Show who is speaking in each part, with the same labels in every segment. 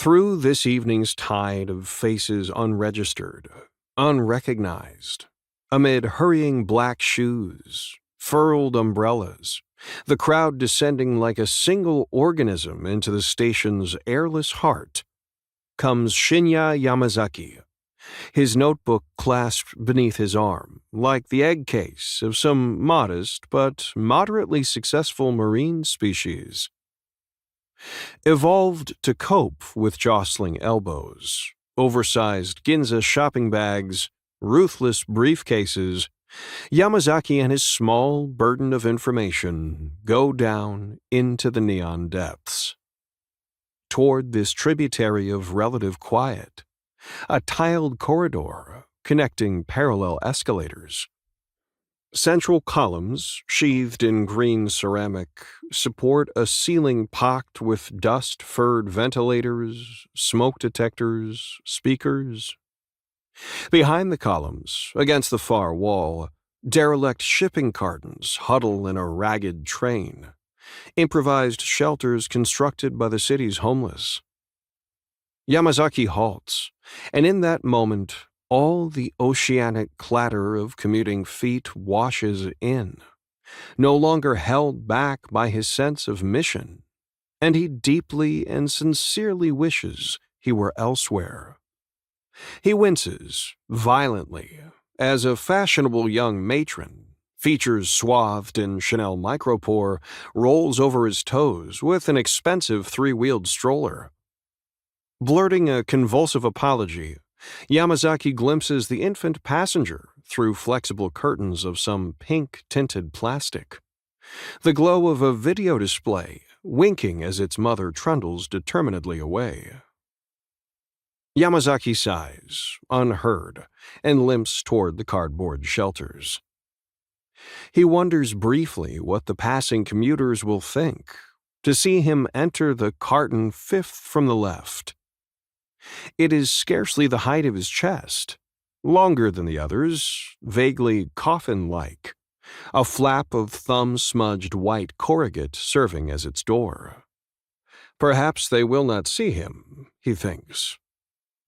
Speaker 1: Through this evening's tide of faces unregistered, unrecognized, amid hurrying black shoes, furled umbrellas, the crowd descending like a single organism into the station's airless heart, comes Shinya Yamazaki, his notebook clasped beneath his arm, like the egg case of some modest but moderately successful marine species. Evolved to cope with jostling elbows, oversized Ginza shopping bags, ruthless briefcases, Yamazaki and his small burden of information go down into the neon depths. Toward this tributary of relative quiet, a tiled corridor connecting parallel escalators. Central columns, sheathed in green ceramic, support a ceiling pocked with dust-furred ventilators, smoke detectors, speakers. Behind the columns, against the far wall, derelict shipping cartons huddle in a ragged train, improvised shelters constructed by the city's homeless. Yamazaki halts, and in that moment, all the oceanic clatter of commuting feet washes in, no longer held back by his sense of mission, and he deeply and sincerely wishes he were elsewhere. He winces, violently, as a fashionable young matron, features swathed in Chanel micropore, rolls over his toes with an expensive three-wheeled stroller. Blurting a convulsive apology, Yamazaki glimpses the infant passenger through flexible curtains of some pink-tinted plastic, the glow of a video display winking as its mother trundles determinedly away. Yamazaki sighs, unheard, and limps toward the cardboard shelters. He wonders briefly what the passing commuters will think to see him enter the carton fifth from the left. It is scarcely the height of his chest, longer than the others, vaguely coffin-like, a flap of thumb-smudged white corrugate serving as its door. Perhaps they will not see him, he thinks,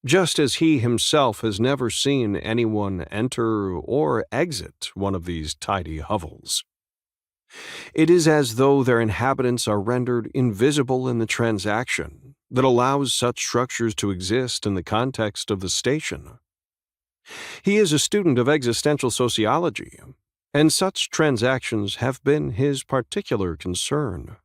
Speaker 1: just as he himself has never seen anyone enter or exit one of these tidy hovels. It is as though their inhabitants are rendered invisible in the transaction that allows such structures to exist in the context of the station. He is a student of existential sociology, and such transactions have been his particular concern.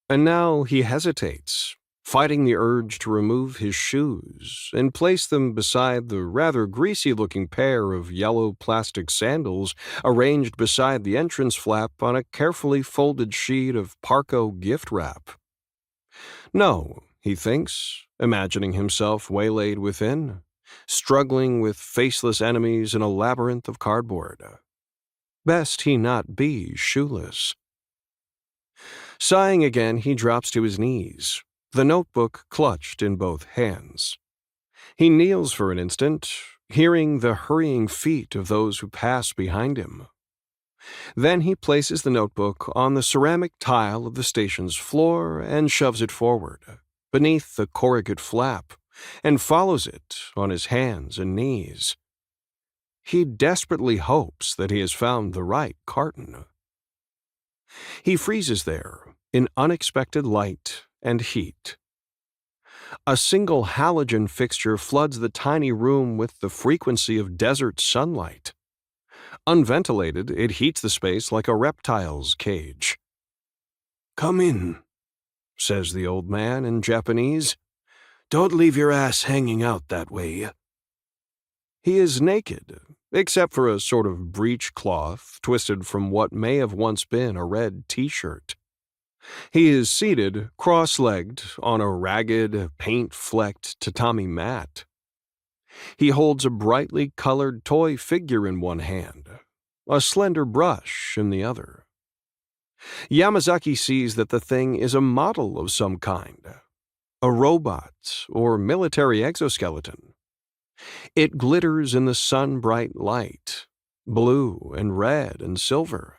Speaker 1: And now he hesitates, fighting the urge to remove his shoes and place them beside the rather greasy-looking pair of yellow plastic sandals arranged beside the entrance flap on a carefully folded sheet of Parco gift wrap. No, he thinks, imagining himself waylaid within, struggling with faceless enemies in a labyrinth of cardboard. Best he not be shoeless. Sighing again, he drops to his knees, the notebook clutched in both hands. He kneels for an instant, hearing the hurrying feet of those who pass behind him. Then he places the notebook on the ceramic tile of the station's floor and shoves it forward, beneath the corrugate flap, and follows it on his hands and knees. He desperately hopes that he has found the right carton. He freezes there in unexpected light and heat. A single halogen fixture floods the tiny room with the frequency of desert sunlight. Unventilated, it heats the space like a reptile's cage. "Come in," says the old man in Japanese. "Don't leave your ass hanging out that way." He is naked, except for a sort of breechcloth twisted from what may have once been a red t-shirt. He is seated, cross-legged, on a ragged, paint-flecked tatami mat. He holds a brightly colored toy figure in one hand, a slender brush in the other. Yamazaki sees that the thing is a model of some kind, a robot or military exoskeleton. It glitters in the sun-bright light, blue and red and silver.